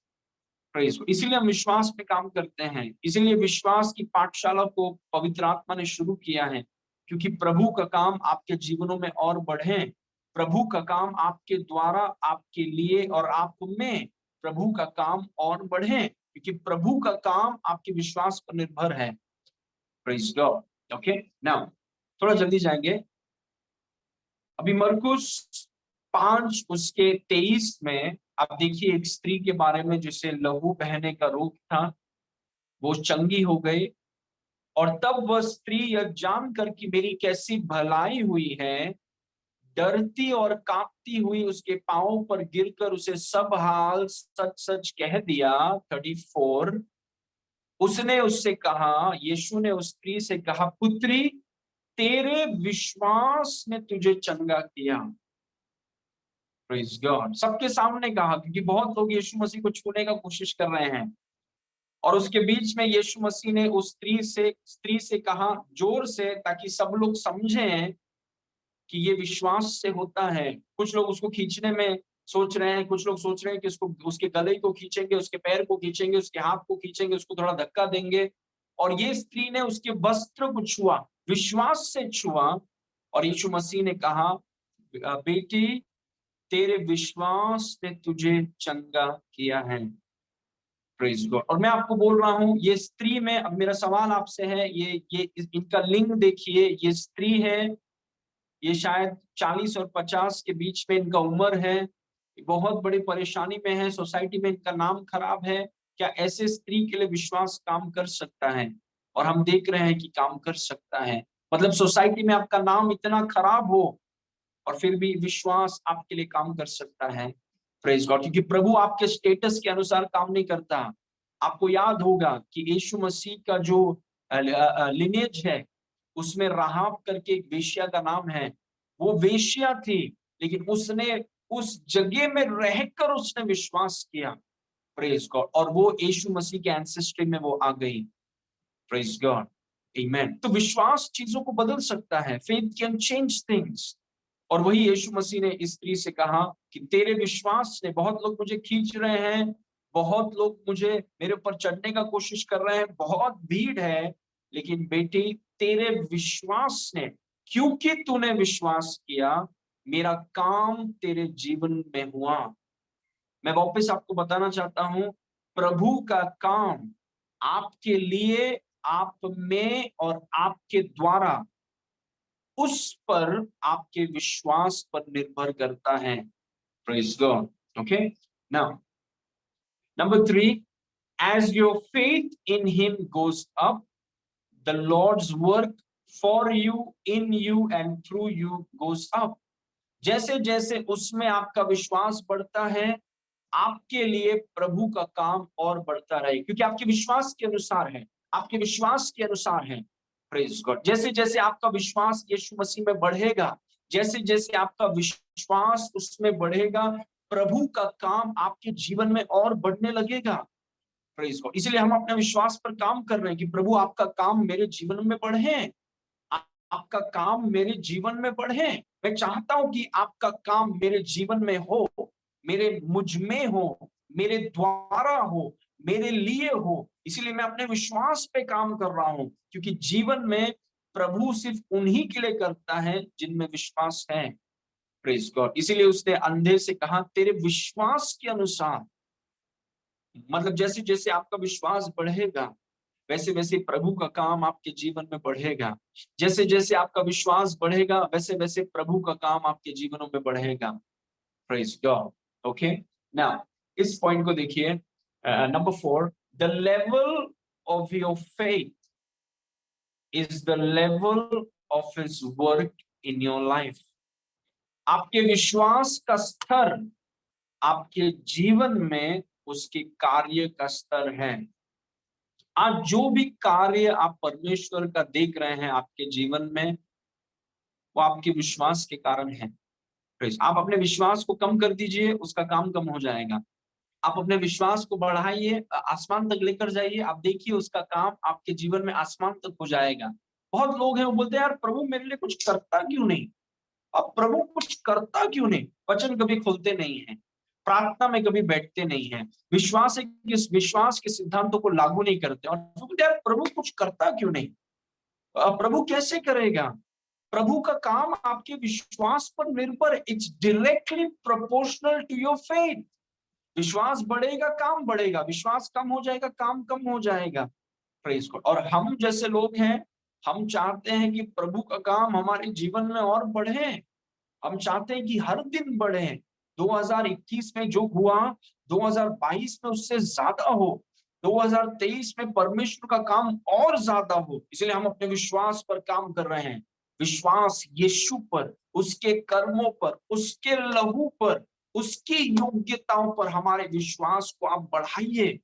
Praise God. इसीलिए हम विश्वास पे काम करते हैं, इसीलिए विश्वास की पाठशाला को पवित्र आत्मा ने शुरू किया है, क्योंकि प्रभु का काम आपके जीवनों में और बढ़े। प्रभु का काम आपके द्वारा, आपके लिए और आप में प्रभु का काम और बढ़े, क्योंकि प्रभु का काम आपके विश्वास पर निर्भर है। Praise God. ओके, नाउ थोड़ा जल्दी जाएंगे। अभी मरकुस 5 उसके 23 में आप देखिए, एक स्त्री के बारे में जिसे लहू बहने का रोग था, वो चंगी हो गई। और तब वह स्त्री यह जानकर कि मेरी कैसी भलाई हुई है, डरती और कांपती हुई उसके पांवों पर गिरकर उसे सब हाल सच सच कह दिया। 34, उसने उससे कहा, यीशु ने उस स्त्री से कहा, पुत्री, तेरे विश्वास ने तुझे चंगा किया। Praise God. सबके सामने कहा, क्योंकि बहुत लोग यीशु मसीह को छूने का कोशिश कर रहे हैं, और उसके बीच में यीशु मसीह ने उस स्त्री से कहा जोर से, ताकि सब लोग समझें कि ये विश्वास से होता है। कुछ लोग उसको खींचने में सोच रहे हैं, कुछ लोग सोच रहे हैं कि उसको, उसके गले को खींचेंगे, उसके पैर को खींचेंगे, उसके हाथ को खींचेंगे, उसको थोड़ा धक्का देंगे। और ये स्त्री ने उसके वस्त्र को छुआ, विश्वास से छुआ, और यीशु मसीह ने कहा, बेटी, तेरे विश्वास ने तुझे चंगा किया है। Praise God. और मैं आपको बोल रहा हूं, ये स्त्री में, अब मेरा सवाल आपसे है, ये इनका लिंग देखिए, ये स्त्री है, ये शायद 40 और 50 के बीच में इनका उम्र है, बहुत बड़ी परेशानी में है, सोसाइटी में इनका नाम खराब है। क्या ऐसे स्त्री के लिए विश्वास काम कर सकता है? और हम देख रहे हैं कि काम कर सकता है। मतलब सोसाइटी में आपका नाम इतना खराब हो और फिर भी विश्वास आपके लिए काम कर सकता है। Praise God. क्योंकि प्रभु आपके स्टेटस के अनुसार काम नहीं करता। आपको याद होगा कि यीशु मसीह का जो लिनेज है, उसमें राहाब करके एक वेश्या का नाम है। वो वेश्या थी, लेकिन उसने उस जगह में रहकर उसने विश्वास किया। Praise God. और वो यीशु मसीह के एंसेस्ट्री में वो आ गई। Praise God. आमेन। तो विश्वास चीजों को बदल सकता है। Faith can change things. और वही यीशु मसीह ने इस स्त्री से कहा कि तेरे विश्वास ने, बहुत लोग मुझे खींच रहे हैं, बहुत लोग मुझे, मेरे ऊपर चढ़ने का कोशिश कर रहे हैं, बहुत भीड़ है, लेकिन बेटी, तेरे विश्वास ने, क्योंकि तूने विश्वास किया, मेरा काम तेरे जीवन में हुआ। मैं वापस आपको बताना चाहता हूं, प्रभु का काम आपके लिए, आप में और आपके द्वारा, उस पर आपके विश्वास पर निर्भर करता है। Praise God. Okay. Now, number 3, as your faith in Him goes up, the Lord's work for you, in you, and through you goes up. जैसे जैसे उसमें आपका विश्वास बढ़ता है, आपके लिए प्रभु का काम और बढ़ता रहे, क्योंकि आपके विश्वास के अनुसार है, आपके विश्वास के अनुसार है। Praise God. जैसे जैसे आपका विश्वास यीशु मसीह में बढ़ेगा, जैसे जैसे आपका विश्वास उसमें बढ़ेगा, प्रभु का काम आपके जीवन में और बढ़ने लगेगा। Praise God. इसलिए हम अपने विश्वास पर काम कर रहे हैं कि प्रभु आपका काम मेरे जीवन में बढ़े, आपका काम मेरे जीवन में बढ़े। मैं चाहता हूं कि आपका काम मेरे जीवन में हो, मेरे मुझ में हो, मेरे द्वारा हो, मेरे लिए हो। इसलिए मैं अपने विश्वास पे काम कर रहा हूं, क्योंकि जीवन में प्रभु सिर्फ उन्हीं के लिए करता है जिनमें विश्वास है। Praise God. इसीलिए उसने अंधे से कहा, तेरे विश्वास के अनुसार, मतलब जैसे जैसे आपका विश्वास बढ़ेगा, वैसे वैसे प्रभु का काम आपके जीवन में बढ़ेगा। जैसे जैसे आपका विश्वास बढ़ेगा, वैसे वैसे प्रभु का काम आपके जीवनों में बढ़ेगा। Praise God. ओके, नाउ इस पॉइंट को देखिए, number 4, the level of your faith is the level of his work in your life. आपके विश्वास का स्तर आपके जीवन में उसके कार्य का स्तर है। आज जो भी कार्य आप परमेश्वर का देख रहे हैं आपके जीवन में, वो आपके विश्वास के कारण है। आप अपने विश्वास को कम कर दीजिए, उसका काम कम हो जाएगा। आप अपने विश्वास को बढ़ाइए, आसमान तक लेकर जाइए, आप देखिए उसका काम आपके जीवन में आसमान तक हो जाएगा। बहुत लोग हैं वो बोलते हैं, यार प्रभु मेरे लिए कुछ करता क्यों नहीं? अब प्रभु कुछ करता क्यों नहीं? वचन कभी खोलते नहीं है, प्रार्थना में कभी बैठते नहीं है, विश्वास के सिद्धांतों को लागू नहीं करते, और बोलते हैं, यार प्रभु कुछ करता क्यों नहीं? प्रभु कैसे करेगा? प्रभु का काम आपके विश्वास पर निर्भर है। It's directly proportional to your faith. विश्वास बढ़ेगा, काम बढ़ेगा, विश्वास कम हो जाएगा, काम कम हो जाएगा। Praise God. और हम जैसे लोग हैं, हम चाहते हैं कि प्रभु का काम हमारे जीवन में और बढ़े। हम चाहते हैं कि हर दिन बढ़े। 2021 में जो हुआ 2022 में उससे ज्यादा हो, 2023 में परमेश्वर का काम और ज्यादा हो। इसलिए हम अपने विश्वास पर काम कर रहे हैं। विश्वास यीशु पर, उसके कर्मों पर, उसके लहू पर, उसकी योग्यताओं पर हमारे विश्वास को आप बढ़ाइए।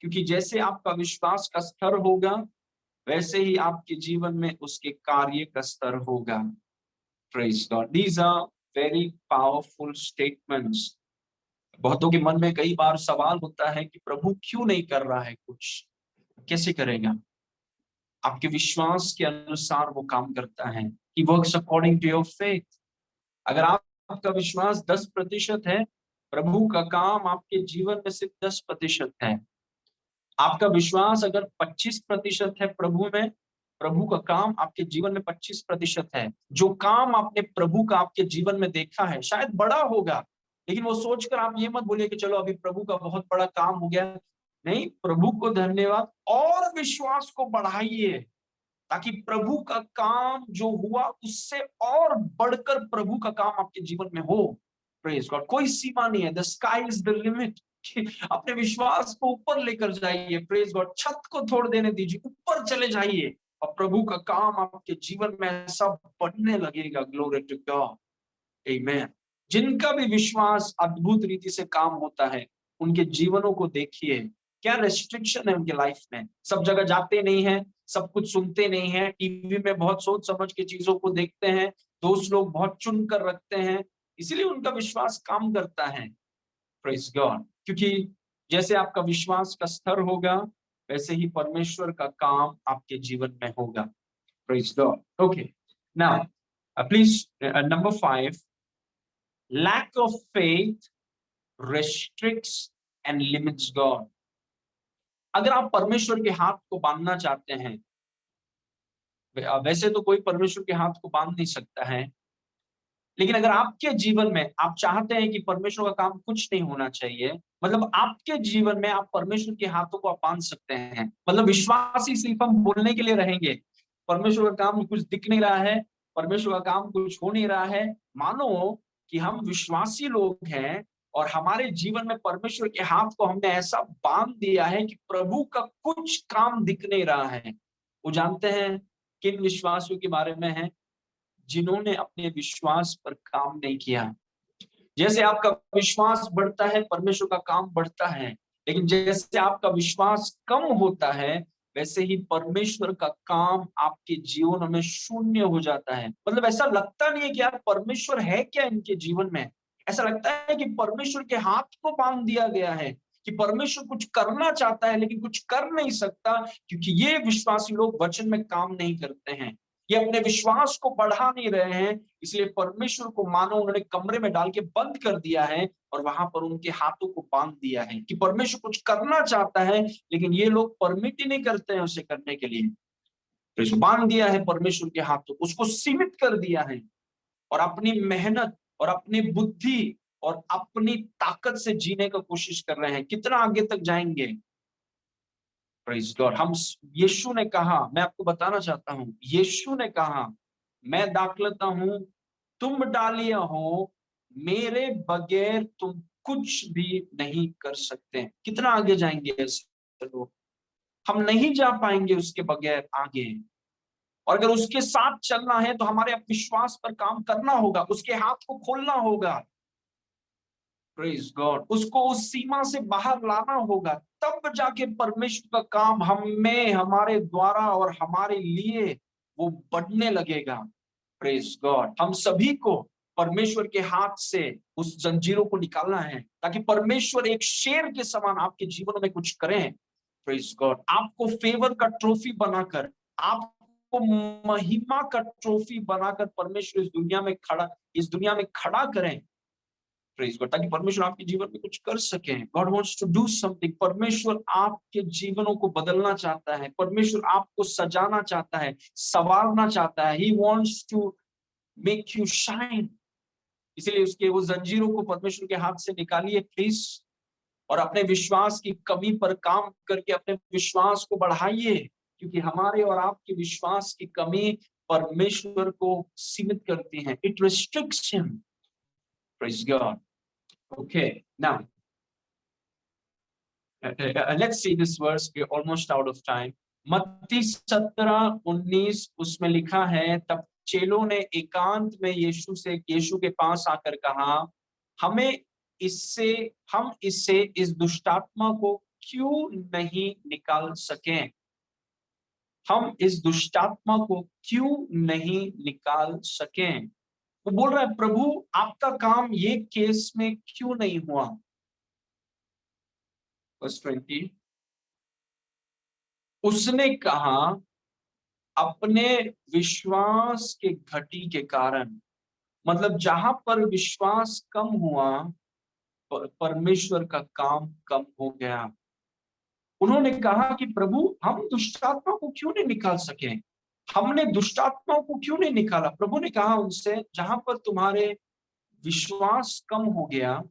क्योंकि जैसे आपका विश्वास का स्तर होगा, वैसे ही आपके जीवन में उसके कार्य का स्तर होगा। Praise God. These are very powerful statements. बहुतों के मन में कई बार सवाल होता है कि प्रभु क्यों नहीं कर रहा है कुछ, कैसे करेगा? आपके विश्वास के अनुसार वो काम करता है। He works according to your faith. अगर आपका विश्वास 10% है, प्रभु का काम आपके जीवन में सिर्फ 10% है। आपका विश्वास अगर 25% है प्रभु में, प्रभु का काम आपके जीवन में 25% है। जो काम आपने प्रभु का आपके जीवन में देखा है शायद बड़ा होगा, लेकिन वो सोचकर आप ये मत बोलिए कि चलो अभी प्रभु का बहुत बड़ा काम हो गया। नहीं, प्रभु को धन्यवाद और विश्वास को बढ़ाइए, ताकि प्रभु का काम जो हुआ उससे और बढ़कर प्रभु का काम आपके जीवन में हो। Praise God. कोई सीमा नहीं है। The sky is the limit. अपने विश्वास को ऊपर लेकर जाइए। Praise God. छत को तोड़ देने दीजिए, ऊपर चले जाइए और प्रभु का काम आपके जीवन में ऐसा बढ़ने लगेगा। Glory to God. आमीन। जिनका भी विश्वास अद्भुत रीति से काम होता है, उनके जीवनों को देखिए। क्या रेस्ट्रिक्शन है उनके लाइफ में। सब जगह जाते नहीं है, सब कुछ सुनते नहीं है, टीवी में बहुत सोच समझ के चीजों को देखते हैं, दोस्त लोग बहुत चुन कर रखते हैं, इसीलिए उनका विश्वास काम करता है। Praise God. क्योंकि जैसे आपका विश्वास का स्तर होगा, वैसे ही परमेश्वर का काम आपके जीवन में होगा। Praise God. Okay, now please number 5, lack of faith restricts and limits God. अगर आप परमेश्वर के हाथ को बांधना चाहते हैं, वैसे तो कोई परमेश्वर के हाथ को बांध नहीं सकता है, लेकिन अगर आपके जीवन में आप चाहते हैं कि परमेश्वर का काम कुछ नहीं होना चाहिए, मतलब आपके जीवन में आप परमेश्वर के हाथों को आप बांध सकते हैं। मतलब विश्वासी सिर्फ हम बोलने के लिए रहेंगे, परमेश्वर का काम कुछ दिख नहीं रहा है, परमेश्वर का काम कुछ हो नहीं रहा है। मानो कि हम विश्वासी लोग हैं और हमारे जीवन में परमेश्वर के हाथ को हमने ऐसा बांध दिया है कि प्रभु का कुछ काम दिख नहीं रहा है। वो जानते हैं किन विश्वासियों के बारे में है? जिन्होंने अपने विश्वास पर काम नहीं किया। जैसे आपका विश्वास बढ़ता है, परमेश्वर का काम बढ़ता है, लेकिन जैसे आपका विश्वास कम होता है, वैसे ही परमेश्वर का काम आपके जीवन में शून्य हो जाता है। मतलब ऐसा लगता नहीं है कि यार परमेश्वर है क्या इनके जीवन में। ऐसा लगता है कि परमेश्वर के हाथ को बांध दिया गया है, कि परमेश्वर कुछ करना चाहता है लेकिन कुछ कर नहीं सकता, क्योंकि ये विश्वासी लोग वचन में काम नहीं करते हैं, ये अपने विश्वास को बढ़ा नहीं रहे हैं। इसलिए परमेश्वर को मानो उन्होंने कमरे में डाल के बंद कर दिया है और वहां पर उनके हाथों को बांध दिया है कि परमेश्वर कुछ करना चाहता है, लेकिन ये लोग परमिट ही नहीं करते हैं उसे करने के लिए। तो बांध दिया है परमेश्वर के हाथों, उसको सीमित कर दिया है और अपनी मेहनत और अपनी बुद्धि और अपनी ताकत से जीने का कोशिश कर रहे हैं। कितना आगे तक जाएंगे? Praise God. हम यीशु ने कहा, मैं आपको बताना चाहता हूं, यीशु ने कहा मैं दाखलता हूं, तुम डालिया हो, मेरे बगैर तुम कुछ भी नहीं कर सकते। कितना आगे जाएंगे ऐसे लोग? हम नहीं जा पाएंगे उसके बगैर आगे। और अगर उसके साथ चलना है तो हमारे विश्वास पर काम करना होगा, उसके हाथ को खोलना होगा। Praise God. उसको उस सीमा से बाहर लाना होगा, तब जाके परमेश्वर का काम हम में, हमारे द्वारा और हमारे लिए वो बढ़ने लगेगा। Praise God. हम सभी को परमेश्वर के हाथ से उस जंजीरों को निकालना है, ताकि परमेश्वर एक शेर के समान आपके जीवन में कुछ करें। Praise God. आपको फेवर का ट्रॉफी बनाकर, आपको महिमा का ट्रॉफी बनाकर परमेश्वर इस दुनिया में खड़ा करें। प्रेज गॉड, ताकि परमेश्वर आपके जीवन में कुछ कर सके। God wants to do something. परमेश्वर आपके जीवनों को बदलना चाहता है, परमेश्वर आपको सजाना चाहता है, संवारना चाहता है। He wants to make you shine. इसीलिए उसके वो जंजीरों को परमेश्वर के हाथ से निकालिए प्लीज, और अपने विश्वास की कमी पर काम करके अपने विश्वास को बढ़ाइए, क्योंकि हमारे और आपके विश्वास की कमी परमेश्वर को सीमित करती है। It restricts him. Praise God. Okay, now let's see this verse. We're almost out of time. मत्ती 17:19 उसमें लिखा है, तब चेलों ने एकांत में यीशु के पास आकर कहा, हम इससे इस दुष्टात्मा को क्यों नहीं निकाल सके? हम इस दुष्टात्मा को क्यों नहीं निकाल सके? वो बोल रहा है, प्रभु आपका काम ये केस में क्यों नहीं हुआ? Verse 20, उसने कहा, अपने विश्वास के घटी के कारण। मतलब जहां पर विश्वास कम हुआ, परमेश्वर का काम कम हो गया। उन्होंने कहा कि प्रभु हम दुष्टात्मा को क्यों नहीं निकाल सके? हमने दुष्टात्मा को क्यों नहीं निकाला? प्रभु ने कहा उनसे, जहां पर तुम्हारे विश्वास कम हो गया,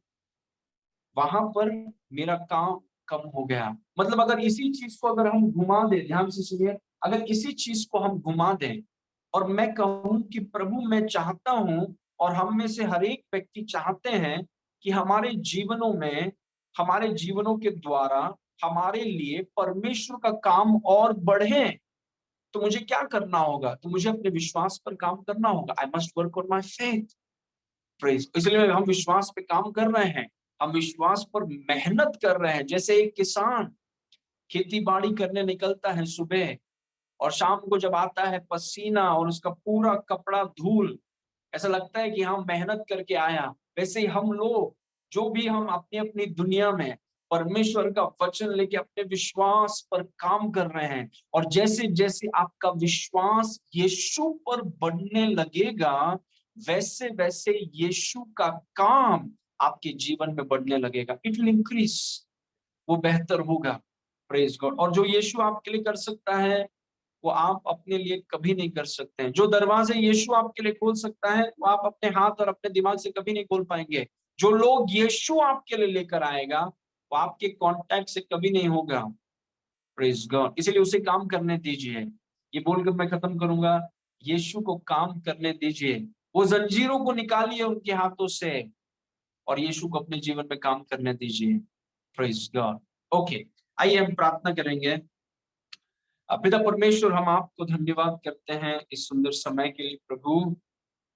वहां पर मेरा काम कम हो गया। मतलब अगर इसी चीज को अगर हम घुमा दें, ध्यान से सुनिए, अगर इसी चीज को हम घुमा दें और मैं कहूं कि प्रभु मैं चाहता हूं, और हम में से हर एक व्यक्ति चाहते हैं कि हमारे जीवनों के द्वारा हमारे लिए परमेश्वर का काम और बढ़े, तो मुझे क्या करना होगा? तो मुझे अपने विश्वास पर काम करना होगा। I must work on my faith. Praise. इसलिए हम विश्वास पे काम कर रहे हैं, हम विश्वास पर मेहनत कर रहे हैं। जैसे एक किसान खेती बाड़ी करने निकलता है सुबह, और शाम को जब आता है पसीना और उसका पूरा कपड़ा धूल, ऐसा लगता है कि हम मेहनत करके आया। वैसे ही हम लोग, जो भी हम अपनी अपनी दुनिया में परमेश्वर का वचन लेके अपने विश्वास पर काम कर रहे हैं, और जैसे जैसे आपका विश्वास यीशु पर बढ़ने लगेगा, वैसे वैसे यीशु का काम आपके जीवन में बढ़ने लगेगा। इट विल इंक्रीज, वो बेहतर होगा। Praise God. और जो यीशु आपके लिए कर सकता है, वो आप अपने लिए कभी नहीं कर सकते हैं। जो दरवाजे यीशु आपके लिए खोल सकता है, वो आप अपने हाथ और अपने दिमाग से कभी नहीं खोल पाएंगे। जो लोग यीशु आपके लिए लेकर आएगा, वो आपके कांटेक्ट से कभी नहीं होगा। Praise God. इसीलिए उसे काम करने दीजिए। ये बोलकर मैं खत्म करूंगा, यीशु को काम करने दीजिए। वो जंजीरों को निकालिए उनके हाथों से, और यीशु को अपने जीवन में काम करने दीजिए। Praise God. ओके, आइए हम प्रार्थना करेंगे। पिता परमेश्वर, हम आपको धन्यवाद करते हैं इस सुंदर समय के लिए। प्रभु,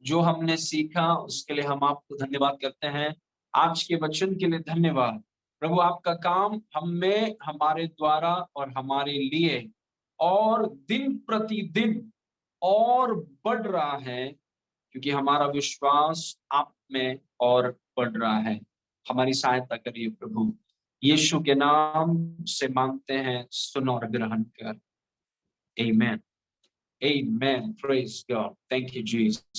जो हमने सीखा उसके लिए हम आपको धन्यवाद करते हैं। आज के वचन के लिए धन्यवाद। प्रभु, आपका काम हम में, हमारे द्वारा और हमारे लिए और दिन प्रतिदिन और बढ़ रहा है, क्योंकि हमारा विश्वास आप में और बढ़ रहा है। हमारी सहायता करिए प्रभु, यीशु के नाम से मांगते हैं, सुन और ग्रहण कर। Amen. Amen. Praise God. Thank you, Jesus.